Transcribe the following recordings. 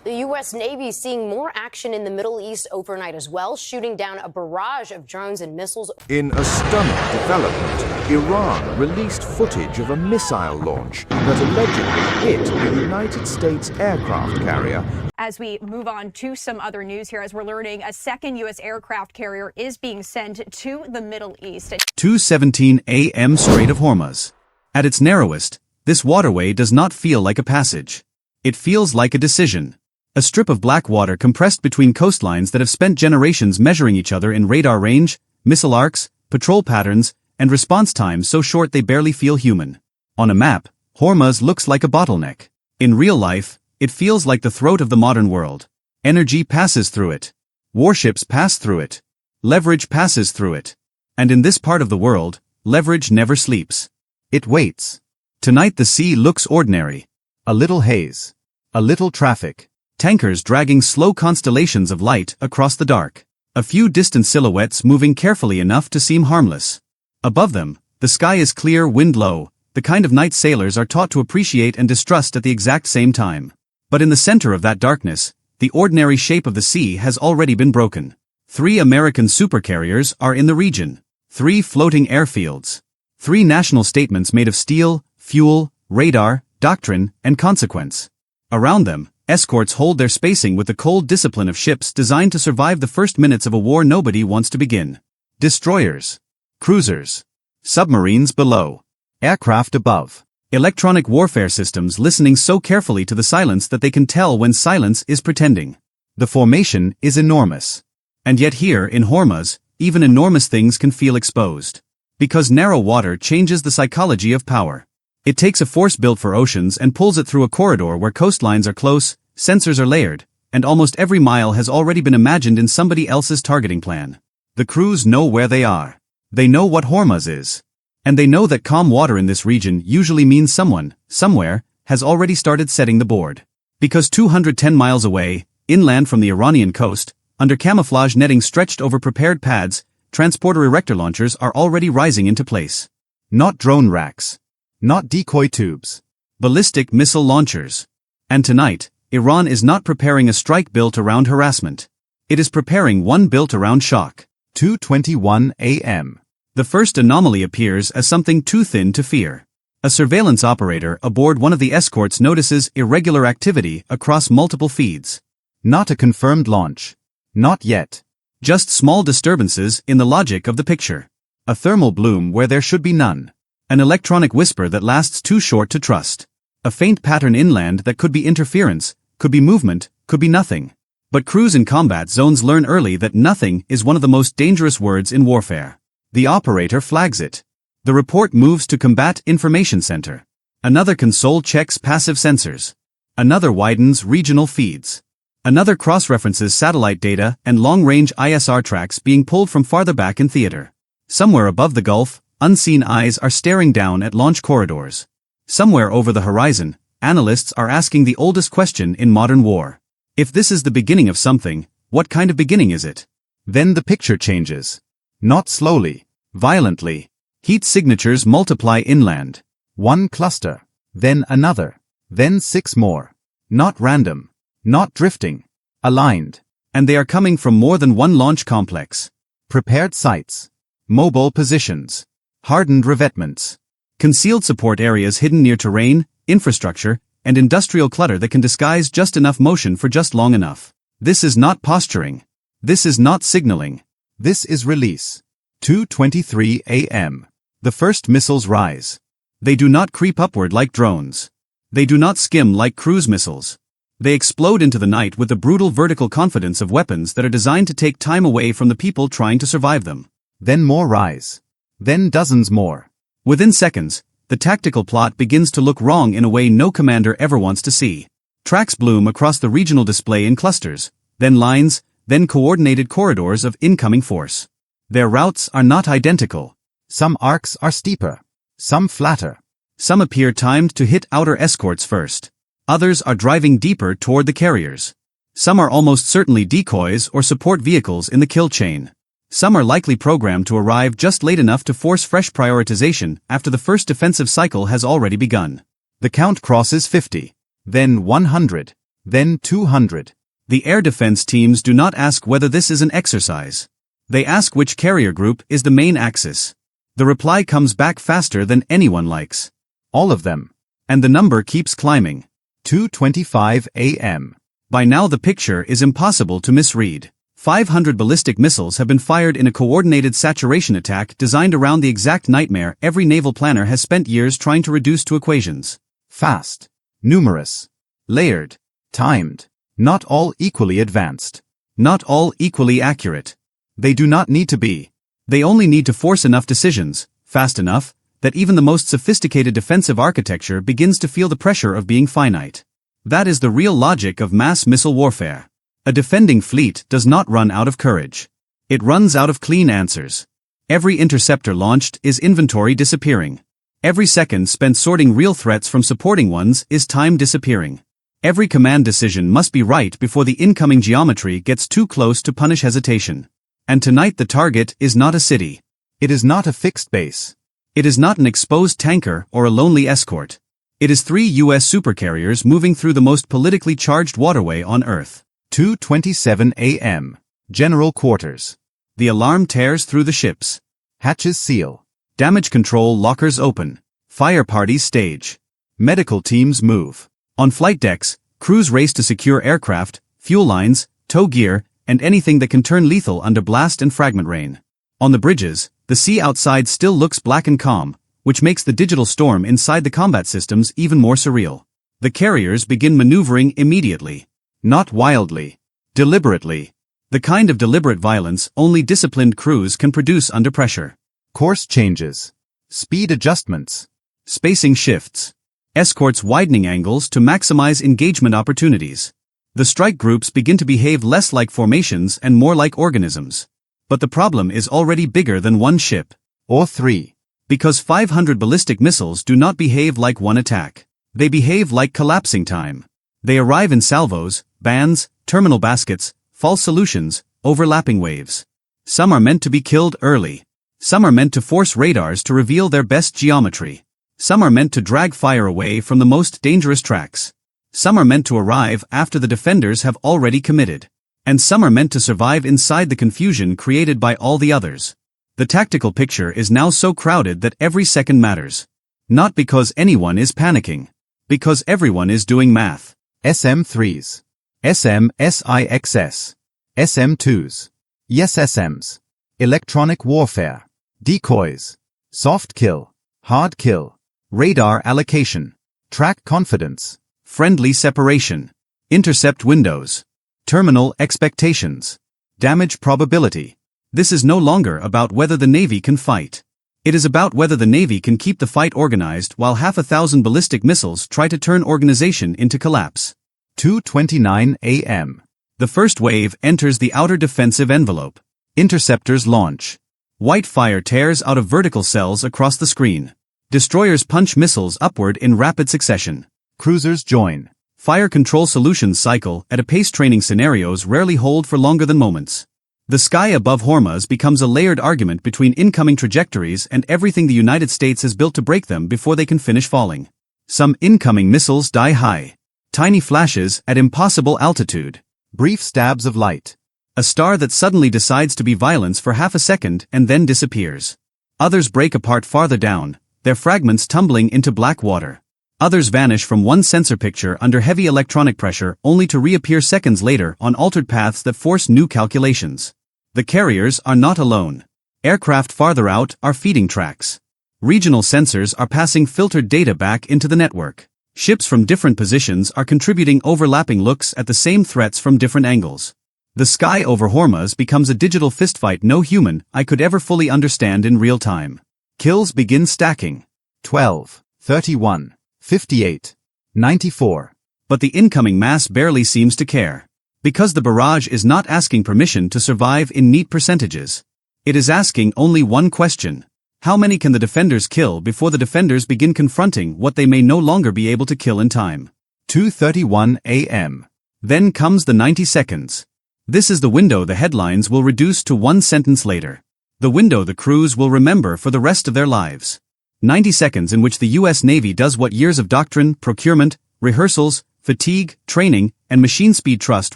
The U.S. Navy seeing more action in the Middle East overnight as well, shooting down a barrage of drones and missiles. In a stunning development, Iran released footage of a missile launch that allegedly hit a United States aircraft carrier. As we move on to some other news here, as we're learning, a second U.S. aircraft carrier is being sent to the Middle East. 2:17 a.m. Strait of Hormuz. At its narrowest, this waterway does not feel like a passage. It feels like a decision. A strip of black water compressed between coastlines that have spent generations measuring each other in radar range, missile arcs, patrol patterns, and response times so short they barely feel human. On a map, Hormuz looks like a bottleneck. In real life, it feels like the throat of the modern world. Energy passes through it. Warships pass through it. Leverage passes through it. And in this part of the world, leverage never sleeps. It waits. Tonight the sea looks ordinary. A little haze. A little traffic. Tankers dragging slow constellations of light across the dark. A few distant silhouettes moving carefully enough to seem harmless. Above them, the sky is clear, wind low, the kind of night sailors are taught to appreciate and distrust at the exact same time. But in the center of that darkness, the ordinary shape of the sea has already been broken. 3 American supercarriers are in the region. 3 floating airfields. 3 national statements made of steel, fuel, radar, doctrine, and consequence. Around them, escorts hold their spacing with the cold discipline of ships designed to survive the first minutes of a war nobody wants to begin. Destroyers. Cruisers. Submarines below. Aircraft above. Electronic warfare systems listening so carefully to the silence that they can tell when silence is pretending. The formation is enormous. And yet here in Hormuz, even enormous things can feel exposed. Because narrow water changes the psychology of power. It takes a force built for oceans and pulls it through a corridor where coastlines are close, sensors are layered, and almost every mile has already been imagined in somebody else's targeting plan. The crews know where they are. They know what Hormuz is. And they know that calm water in this region usually means someone, somewhere, has already started setting the board. Because 210 miles away, inland from the Iranian coast, under camouflage netting stretched over prepared pads, transporter erector launchers are already rising into place. Not drone racks. Not decoy tubes. Ballistic missile launchers. And tonight, Iran is not preparing a strike built around harassment. It is preparing one built around shock. 2:21 a.m. The first anomaly appears as something too thin to fear. A surveillance operator aboard one of the escorts notices irregular activity across multiple feeds. Not a confirmed launch. Not yet. Just small disturbances in the logic of the picture. A thermal bloom where there should be none. An electronic whisper that lasts too short to trust. A faint pattern inland that could be interference, could be movement, could be nothing. But crews in combat zones learn early that nothing is one of the most dangerous words in warfare. The operator flags it. The report moves to Combat Information Center. Another console checks passive sensors. Another widens regional feeds. Another cross-references satellite data and long-range ISR tracks being pulled from farther back in theater. Somewhere above the Gulf, unseen eyes are staring down at launch corridors. Somewhere over the horizon, analysts are asking the oldest question in modern war. If this is the beginning of something, what kind of beginning is it? Then the picture changes. Not slowly, violently. Heat signatures multiply inland. One cluster, then another, then 6 more. Not random, not drifting, aligned. And they are coming from more than one launch complex. Prepared sites, mobile positions, hardened revetments, concealed support areas hidden near terrain, infrastructure, and industrial clutter that can disguise just enough motion for just long enough. This is not posturing. This is not signaling. This is release. 2:23 a.m. The first missiles rise. They do not creep upward like drones. They do not skim like cruise missiles. They explode into the night with the brutal vertical confidence of weapons that are designed to take time away from the people trying to survive them. Then more rise. Then dozens more. Within seconds, the tactical plot begins to look wrong in a way no commander ever wants to see. Tracks bloom across the regional display in clusters, then lines, then coordinated corridors of incoming force. Their routes are not identical. Some arcs are steeper. Some flatter. Some appear timed to hit outer escorts first. Others are driving deeper toward the carriers. Some are almost certainly decoys or support vehicles in the kill chain. Some are likely programmed to arrive just late enough to force fresh prioritization after the first defensive cycle has already begun. The count crosses 50. Then 100. then 200. The air defense teams do not ask whether this is an exercise. They ask which carrier group is the main axis. The reply comes back faster than anyone likes. All of them. And the number keeps climbing. 2:25 a.m. By now the picture is impossible to misread. 500 ballistic missiles have been fired in a coordinated saturation attack designed around the exact nightmare every naval planner has spent years trying to reduce to equations. Fast. Numerous. Layered. Timed. Not all equally advanced. Not all equally accurate. They do not need to be. They only need to force enough decisions, fast enough, that even the most sophisticated defensive architecture begins to feel the pressure of being finite. That is the real logic of mass missile warfare. A defending fleet does not run out of courage. It runs out of clean answers. Every interceptor launched is inventory disappearing. Every second spent sorting real threats from supporting ones is time disappearing. Every command decision must be right before the incoming geometry gets too close to punish hesitation. And tonight the target is not a city. It is not a fixed base. It is not an exposed tanker or a lonely escort. It is 3 U.S. supercarriers moving through the most politically charged waterway on Earth. 2:27 a.m. General Quarters. The alarm tears through the ships. Hatches seal. Damage control lockers open. Fire parties stage. Medical teams move. On flight decks, crews race to secure aircraft, fuel lines, tow gear, and anything that can turn lethal under blast and fragment rain. On the bridges, the sea outside still looks black and calm, which makes the digital storm inside the combat systems even more surreal. The carriers begin maneuvering immediately. Not wildly. Deliberately. The kind of deliberate violence only disciplined crews can produce under pressure. Course changes. Speed adjustments. Spacing shifts. Escorts widening angles to maximize engagement opportunities. The strike groups begin to behave less like formations and more like organisms. But the problem is already bigger than one ship. Or 3. Because 500 ballistic missiles do not behave like one attack. They behave like collapsing time. They arrive in salvos, bands, terminal baskets, false solutions, overlapping waves. Some are meant to be killed early. Some are meant to force radars to reveal their best geometry. Some are meant to drag fire away from the most dangerous tracks. Some are meant to arrive after the defenders have already committed. And some are meant to survive inside the confusion created by all the others. The tactical picture is now so crowded that every second matters. Not because anyone is panicking. Because everyone is doing math. SM-3s. SM-SIXS. SM-2s. YES-SMs. Electronic warfare. Decoys. Soft kill. Hard kill. Radar allocation. Track confidence. Friendly separation. Intercept windows. Terminal expectations. Damage probability. This is no longer about whether the Navy can fight. It is about whether the Navy can keep the fight organized while 1,000 ballistic missiles try to turn organization into collapse. 2:29 a.m. The first wave enters the outer defensive envelope. Interceptors launch. White fire tears out of vertical cells across the screen. Destroyers punch missiles upward in rapid succession. Cruisers join. Fire control solutions cycle at a pace. Training scenarios rarely hold for longer than moments. The sky above Hormuz becomes a layered argument between incoming trajectories and everything the United States has built to break them before they can finish falling. Some incoming missiles die high. Tiny flashes at impossible altitude. Brief stabs of light. A star that suddenly decides to be violence for half a second and then disappears. Others break apart farther down, their fragments tumbling into black water. Others vanish from one sensor picture under heavy electronic pressure only to reappear seconds later on altered paths that force new calculations. The carriers are not alone. Aircraft farther out are feeding tracks. Regional sensors are passing filtered data back into the network. Ships from different positions are contributing overlapping looks at the same threats from different angles. The sky over Hormuz becomes a digital fistfight no human eye could ever fully understand in real time. Kills begin stacking. 12, 31, 58, 94. But the incoming mass barely seems to care. Because the barrage is not asking permission to survive in neat percentages. It is asking only one question. How many can the defenders kill before the defenders begin confronting what they may no longer be able to kill in time? 2:31 a.m. Then comes the 90 seconds. This is the window the headlines will reduce to one sentence later. The window the crews will remember for the rest of their lives. 90 seconds in which the U.S. Navy does what years of doctrine, procurement, rehearsals, fatigue, training, and machine speed trust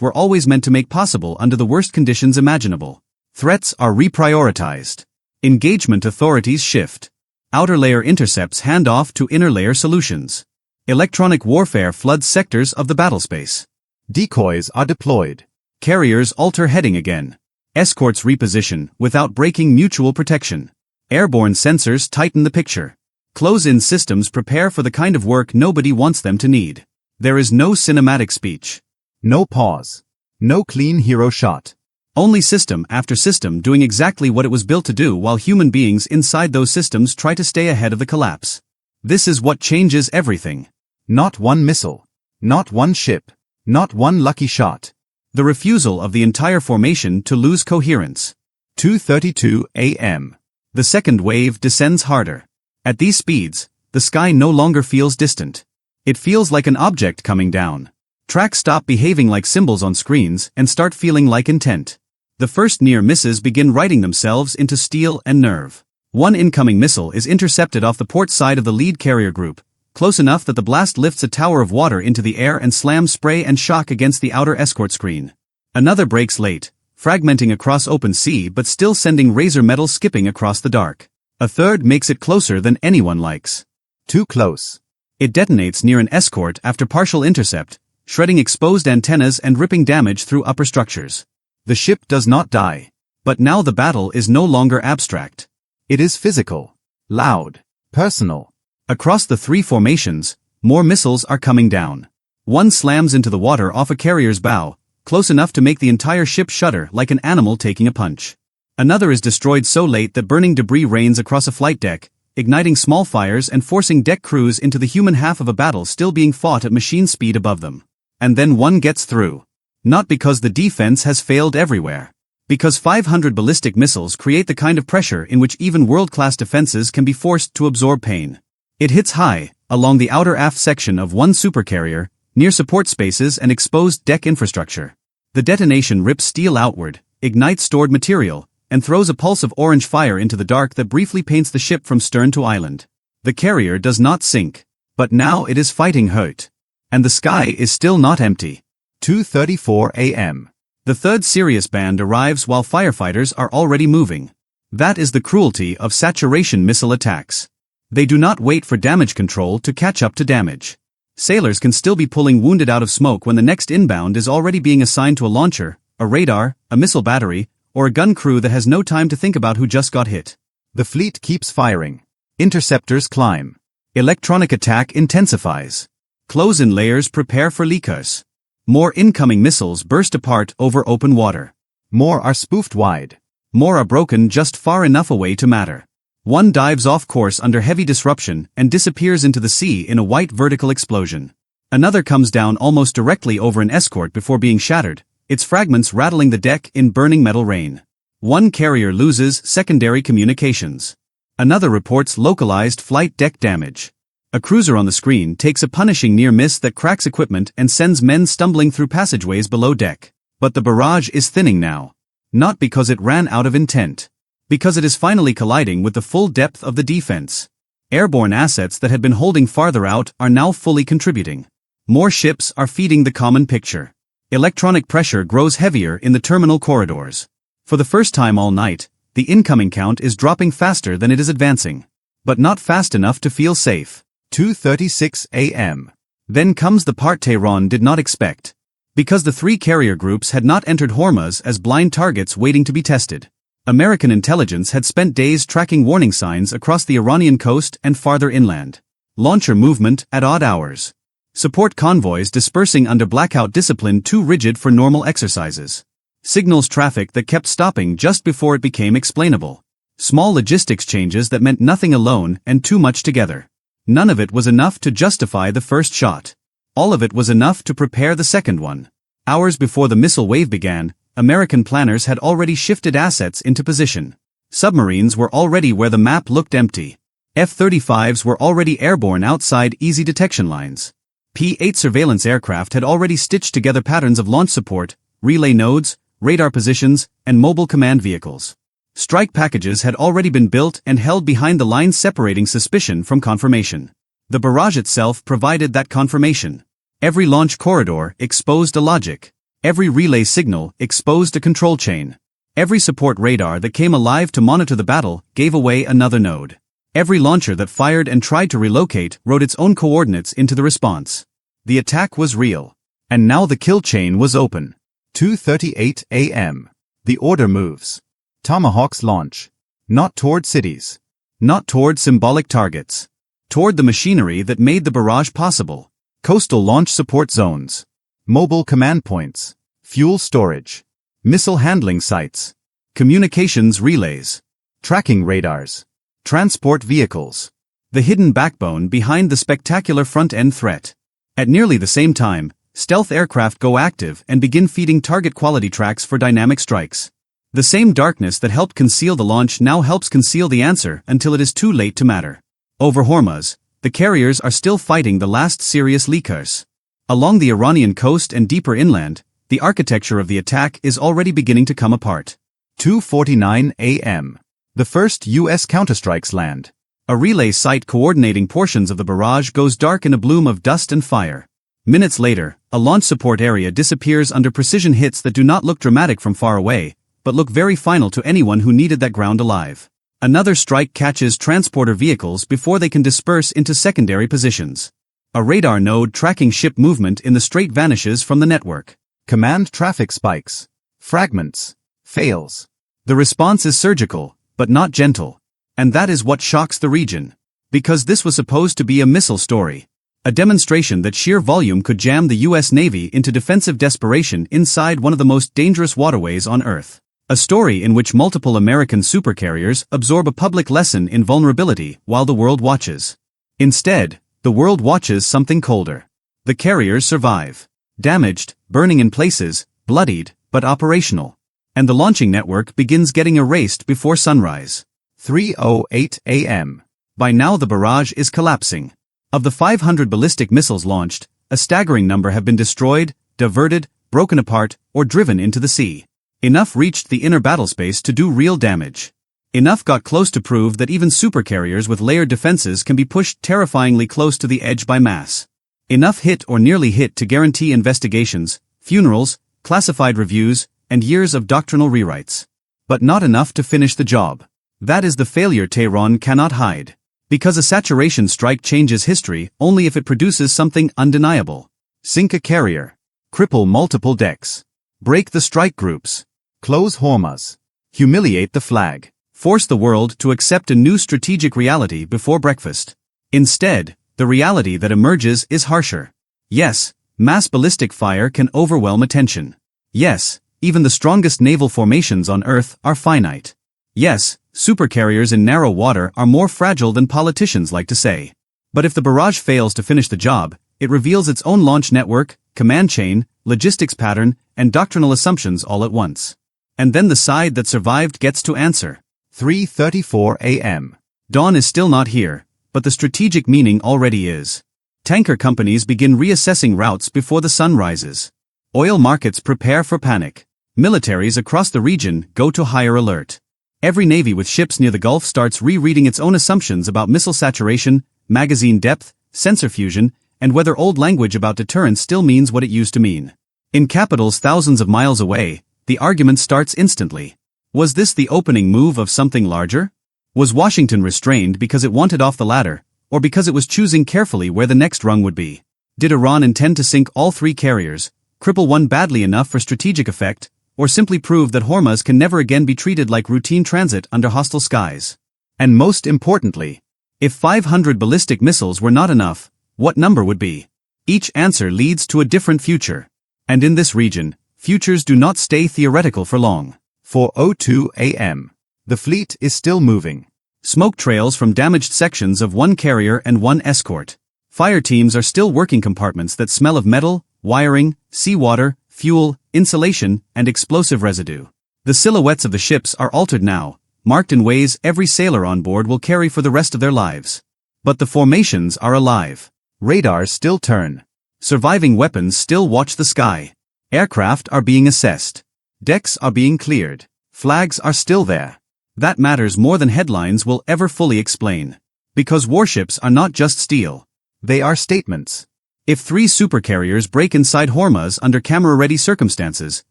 were always meant to make possible under the worst conditions imaginable. Threats are reprioritized. Engagement authorities shift. Outer layer intercepts hand off to inner layer solutions. Electronic warfare floods sectors of the battlespace. Decoys are deployed. Carriers alter heading again. Escorts reposition without breaking mutual protection. Airborne sensors tighten the picture. Close-in systems prepare for the kind of work nobody wants them to need. There is no cinematic speech. No pause. No clean hero shot. Only system after system doing exactly what it was built to do while human beings inside those systems try to stay ahead of the collapse. This is what changes everything. Not one missile. Not one ship. Not one lucky shot. The refusal of the entire formation to lose coherence. 2:32 a.m. The second wave descends harder. At these speeds, the sky no longer feels distant. It feels like an object coming down. Tracks stop behaving like symbols on screens and start feeling like intent. The first near misses begin writing themselves into steel and nerve. One incoming missile is intercepted off the port side of the lead carrier group, close enough that the blast lifts a tower of water into the air and slams spray and shock against the outer escort screen. Another breaks late, fragmenting across open sea but still sending razor metal skipping across the dark. A third makes it closer than anyone likes. Too close. It detonates near an escort after partial intercept, shredding exposed antennas and ripping damage through upper structures. The ship does not die. But now the battle is no longer abstract. It is physical. Loud. Personal. Across the three formations, more missiles are coming down. One slams into the water off a carrier's bow, close enough to make the entire ship shudder like an animal taking a punch. Another is destroyed so late that burning debris rains across a flight deck, igniting small fires and forcing deck crews into the human half of a battle still being fought at machine speed above them. And then one gets through. Not because the defense has failed everywhere. Because 500 ballistic missiles create the kind of pressure in which even world-class defenses can be forced to absorb pain. It hits high, along the outer aft section of one supercarrier, near support spaces and exposed deck infrastructure. The detonation rips steel outward, ignites stored material, and throws a pulse of orange fire into the dark that briefly paints the ship from stern to island. The carrier does not sink. But now it is fighting hurt. And the sky is still not empty. 2:34 a.m. The third Sirius band arrives while firefighters are already moving. That is the cruelty of saturation missile attacks. They do not wait for damage control to catch up to damage. Sailors can still be pulling wounded out of smoke when the next inbound is already being assigned to a launcher, a radar, a missile battery, or a gun crew that has no time to think about who just got hit. The fleet keeps firing. Interceptors climb. Electronic attack intensifies. Close-in layers prepare for leakers. More incoming missiles burst apart over open water. More are spoofed wide. More are broken just far enough away to matter. One dives off course under heavy disruption and disappears into the sea in a white vertical explosion. Another comes down almost directly over an escort before being shattered, its fragments rattling the deck in burning metal rain. One carrier loses secondary communications. Another reports localized flight deck damage. A cruiser on the screen takes a punishing near miss that cracks equipment and sends men stumbling through passageways below deck. But the barrage is thinning now. Not because it ran out of intent. Because it is finally colliding with the full depth of the defense. Airborne assets that had been holding farther out are now fully contributing. More ships are feeding the common picture. Electronic pressure grows heavier in the terminal corridors. For the first time all night, the incoming count is dropping faster than it is advancing. But not fast enough to feel safe. 2:36 a.m. Then comes the part Tehran did not expect. Because the three carrier groups had not entered Hormuz as blind targets waiting to be tested. American intelligence had spent days tracking warning signs across the Iranian coast and farther inland. Launcher movement at odd hours. Support convoys dispersing under blackout discipline too rigid for normal exercises. Signals traffic that kept stopping just before it became explainable. Small logistics changes that meant nothing alone and too much together. None of it was enough to justify the first shot. All of it was enough to prepare the second one. Hours before the missile wave began, American planners had already shifted assets into position. Submarines were already where the map looked empty. F-35s were already airborne outside easy detection lines. P-8 surveillance aircraft had already stitched together patterns of launch support, relay nodes, radar positions, and mobile command vehicles. Strike packages had already been built and held behind the lines separating suspicion from confirmation. The barrage itself provided that confirmation. Every launch corridor exposed a logic. Every relay signal exposed a control chain. Every support radar that came alive to monitor the battle gave away another node. Every launcher that fired and tried to relocate wrote its own coordinates into the response. The attack was real. And now the kill chain was open. 2:38 a.m. The order moves. Tomahawks launch. Not toward cities. Not toward symbolic targets. Toward the machinery that made the barrage possible. Coastal launch support zones. Mobile command points. Fuel storage. Missile handling sites. Communications relays. Tracking radars. Transport vehicles. The hidden backbone behind the spectacular front-end threat. At nearly the same time, stealth aircraft go active and begin feeding target quality tracks for dynamic strikes. The same darkness that helped conceal the launch now helps conceal the answer until it is too late to matter. Over Hormuz, the carriers are still fighting the last serious leakers. Along the Iranian coast and deeper inland, the architecture of the attack is already beginning to come apart. 2:49 a.m. The first U.S. counterstrikes land. A relay site coordinating portions of the barrage goes dark in a bloom of dust and fire. Minutes later, a launch support area disappears under precision hits that do not look dramatic from far away, but look very final to anyone who needed that ground alive. Another strike catches transporter vehicles before they can disperse into secondary positions. A radar node tracking ship movement in the strait vanishes from the network. Command traffic spikes. Fragments. Fails. The response is surgical, but not gentle. And that is what shocks the region. Because this was supposed to be a missile story. A demonstration that sheer volume could jam the U.S. Navy into defensive desperation inside one of the most dangerous waterways on Earth. A story in which multiple American supercarriers absorb a public lesson in vulnerability while the world watches. Instead, the world watches something colder. The carriers survive. Damaged, burning in places, bloodied, but operational. And the launching network begins getting erased before sunrise. 3:08 a.m. By now the barrage is collapsing. Of the 500 ballistic missiles launched, a staggering number have been destroyed, diverted, broken apart, or driven into the sea. Enough reached the inner battlespace to do real damage. Enough got close to prove that even supercarriers with layered defenses can be pushed terrifyingly close to the edge by mass. Enough hit or nearly hit to guarantee investigations, funerals, classified reviews, and years of doctrinal rewrites. But not enough to finish the job. That is the failure Tehran cannot hide. Because a saturation strike changes history only if it produces something undeniable. Sink a carrier. Cripple multiple decks. Break the strike groups. Close Hormuz. Humiliate the flag. Force the world to accept a new strategic reality before breakfast. Instead, the reality that emerges is harsher. Yes, mass ballistic fire can overwhelm attention. Yes, even the strongest naval formations on Earth are finite. Yes, supercarriers in narrow water are more fragile than politicians like to say. But if the barrage fails to finish the job, it reveals its own launch network, command chain, logistics pattern, and doctrinal assumptions all at once. And then the side that survived gets to answer. 3:34 a.m. Dawn is still not here, but the strategic meaning already is. Tanker companies begin reassessing routes before the sun rises. Oil markets prepare for panic. Militaries across the region go to higher alert. Every navy with ships near the Gulf starts rereading its own assumptions about missile saturation, magazine depth, sensor fusion, and whether old language about deterrence still means what it used to mean. In capitals thousands of miles away, the argument starts instantly. Was this the opening move of something larger? Was Washington restrained because it wanted off the ladder, or because it was choosing carefully where the next rung would be? Did Iran intend to sink all three carriers, cripple one badly enough for strategic effect, or simply prove that Hormuz can never again be treated like routine transit under hostile skies? And most importantly, if 500 ballistic missiles were not enough, what number would be? Each answer leads to a different future. And in this region, futures do not stay theoretical for long. 4:02 a.m. The fleet is still moving. Smoke trails from damaged sections of one carrier and one escort. Fire teams are still working compartments that smell of metal, wiring, seawater, fuel, insulation, and explosive residue. The silhouettes of the ships are altered now, marked in ways every sailor on board will carry for the rest of their lives. But the formations are alive. Radars still turn. Surviving weapons still watch the sky. Aircraft are being assessed. Decks are being cleared. Flags are still there. That matters more than headlines will ever fully explain. Because warships are not just steel. They are statements. If 3 supercarriers break inside Hormuz under camera-ready circumstances,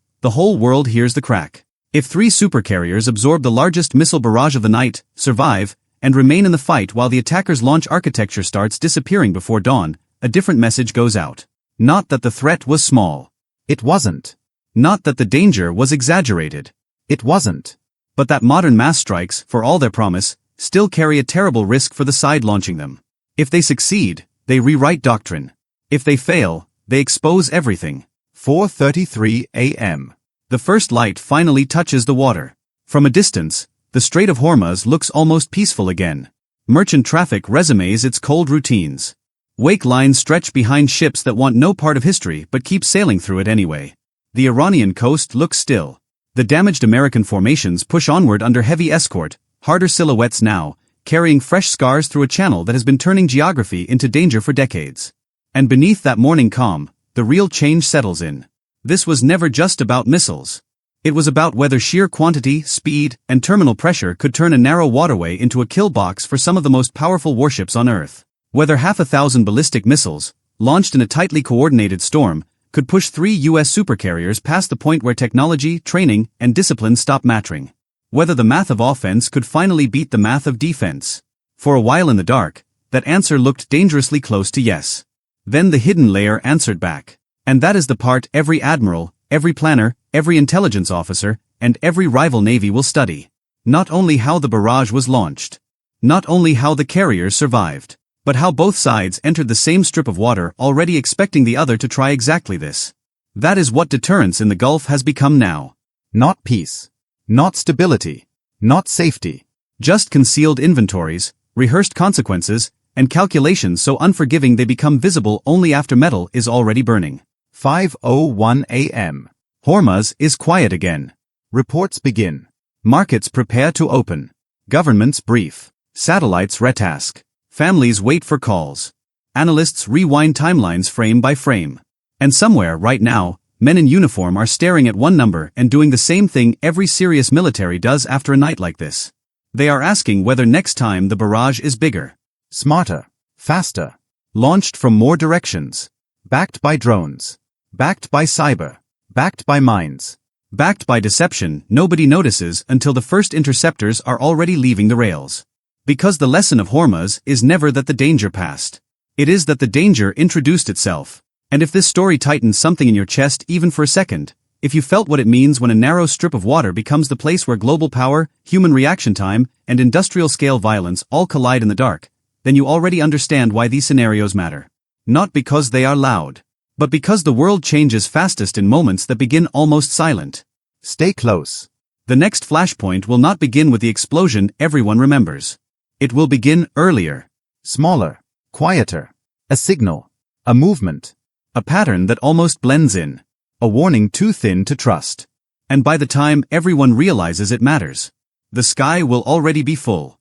the whole world hears the crack. If 3 supercarriers absorb the largest missile barrage of the night, survive, and remain in the fight while the attacker's launch architecture starts disappearing before dawn, a different message goes out. Not that the threat was small. It wasn't. Not that the danger was exaggerated. It wasn't. But that modern mass strikes, for all their promise, still carry a terrible risk for the side launching them. If they succeed, they rewrite doctrine. If they fail, they expose everything. 4:33 a.m. The first light finally touches the water. From a distance, the Strait of Hormuz looks almost peaceful again. Merchant traffic resumes its cold routines. Wake lines stretch behind ships that want no part of history but keep sailing through it anyway. The Iranian coast looks still. The damaged American formations push onward under heavy escort, harder silhouettes now, carrying fresh scars through a channel that has been turning geography into danger for decades. And beneath that morning calm, the real change settles in. This was never just about missiles. It was about whether sheer quantity, speed, and terminal pressure could turn a narrow waterway into a kill box for some of the most powerful warships on Earth. Whether 1,000 ballistic missiles, launched in a tightly coordinated storm, could push 3 U.S. supercarriers past the point where technology, training, and discipline stop mattering. Whether the math of offense could finally beat the math of defense. For a while in the dark, that answer looked dangerously close to yes. Then the hidden layer answered back. And that is the part every admiral, every planner, every intelligence officer, and every rival navy will study. Not only how the barrage was launched. Not only how the carriers survived. But how both sides entered the same strip of water already expecting the other to try exactly this. That is what deterrence in the Gulf has become now. Not peace. Not stability. Not safety. Just concealed inventories, rehearsed consequences, and calculations so unforgiving they become visible only after metal is already burning. 5:01 a.m. Hormuz is quiet again. Reports begin. Markets prepare to open. Governments brief. Satellites retask. Families wait for calls. Analysts rewind timelines frame by frame. And somewhere right now, men in uniform are staring at one number and doing the same thing every serious military does after a night like this. They are asking whether next time the barrage is bigger, smarter, faster, launched from more directions, backed by drones, backed by cyber, backed by mines, backed by deception nobody notices until the first interceptors are already leaving the rails. Because the lesson of Hormuz is never that the danger passed. It is that the danger introduced itself. And if this story tightens something in your chest even for a second, if you felt what it means when a narrow strip of water becomes the place where global power, human reaction time, and industrial-scale violence all collide in the dark, then you already understand why these scenarios matter. Not because they are loud, but because the world changes fastest in moments that begin almost silent. Stay close. The next flashpoint will not begin with the explosion everyone remembers. It will begin earlier. Smaller. Quieter. A signal. A movement. A pattern that almost blends in. A warning too thin to trust. And by the time everyone realizes it matters, the sky will already be full.